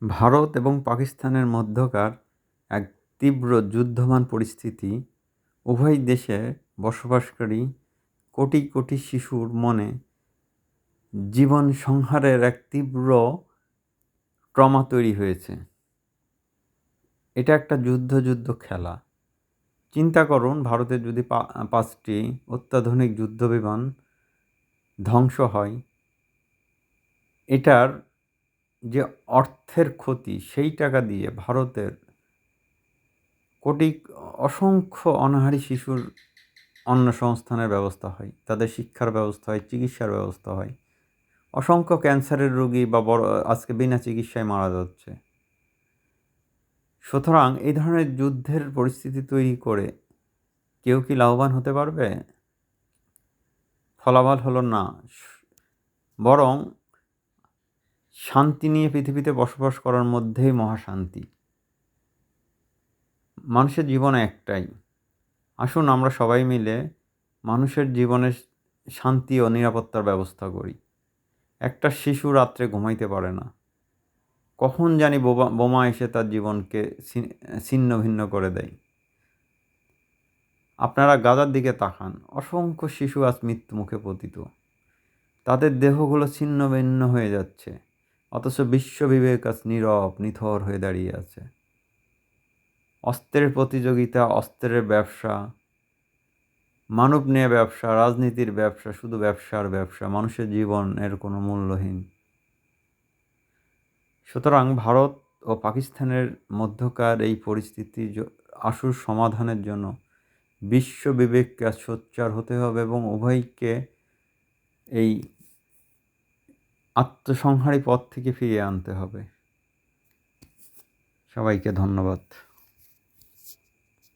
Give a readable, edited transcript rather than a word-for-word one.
ভারত এবং পাকিস্তানের মধ্যকার এক তীব্র যুদ্ধমান পরিস্থিতি উভয় দেশে বসবাসকারী কোটি কোটি শিশুর মনে জীবন সংহারের এক তীব্র ট্রমা তৈরি হয়েছে। এটা একটা যুদ্ধ খেলা। চিন্তা করুন, ভারতে যদি 5টি অত্যাধুনিক যুদ্ধবিমান ধ্বংস হয়, এটার যে অর্থের ক্ষতি, সেই টাকা দিয়ে ভারতের অসংখ্য অনাহারী শিশুর অন্নসংস্থানের ব্যবস্থা হয়, তাদের শিক্ষার ব্যবস্থা হয়, চিকিৎসার ব্যবস্থা হয়। অসংখ্য ক্যান্সারের রোগী বা বড় আজকে বিনা চিকিৎসায় মারা যাচ্ছে। সুতরাং এই ধরনের যুদ্ধের পরিস্থিতি তৈরি করে কেউ কি লাভবান হতে পারবে? ফলাফল হলো না, বরং শান্তি নিয়ে পৃথিবীতে বসবাস করার মধ্যেই মহাশান্তি। মানুষের জীবন একটাই। আসুন আমরা সবাই মিলে মানুষের জীবনে শান্তি ও নিরাপত্তার ব্যবস্থা করি। একটা শিশু রাত্রে ঘুমাইতে পারে না, কখন জানি বোমা এসে তার জীবনকে ছিন্ন ভিন্ন করে দেয়। আপনারা গাজার দিকে তাকান, অসংখ্য শিশু আজ মৃত্যুমুখে পতিত, তাদের দেহগুলো ছিন্ন ভিন্ন হয়ে যাচ্ছে, অথচ বিশ্ব বিবেক আজ নীরব নিথর হয়ে দাঁড়িয়ে আছে। অস্ত্রের প্রতিযোগিতা, অস্ত্রের ব্যবসা, মানব নিয়ে ব্যবসা, রাজনীতির ব্যবসা, শুধু ব্যবসার ব্যবসা, মানুষের জীবনের কোনো মূল্যহীন। সুতরাং ভারত ও পাকিস্তানের মধ্যকার এই পরিস্থিতি আশু সমাধানের জন্য বিশ্ব বিবেককে সোচ্চার হতে হবে এবং উভয়কে এই আত্মসংহারী পথ থেকে ফিরিয়ে আনতে হবে। সবাইকে ধন্যবাদ।